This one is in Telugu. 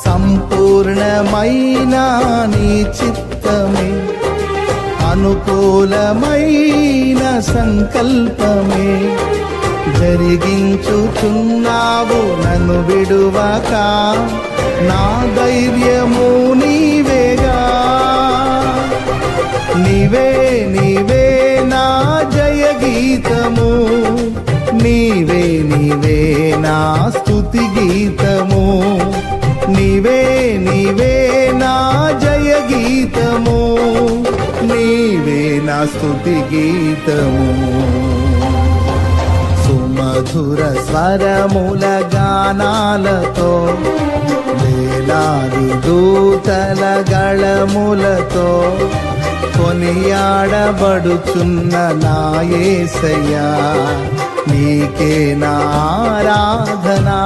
సంపూర్ణమైన నీ చిత్తమే, అనుకూలమైన సంకల్పమే జరిగించుచున్నావు నన్ను విడువక. నా ధైర్యము నీవేగా, నీవే నీవే నా జయ గీతము, నీవే నీవే నా స్తుతి గీతము, నీవే నీవే నా జయ గీతము, నీవే నా స్తుతి గీతము. సుమధుర స్వరముల గానాలతో, వేలాది దూతల గళములతో కొనియాడబడుచున్న నా యేసయ్యా, నీకే నా ఆరాధనా.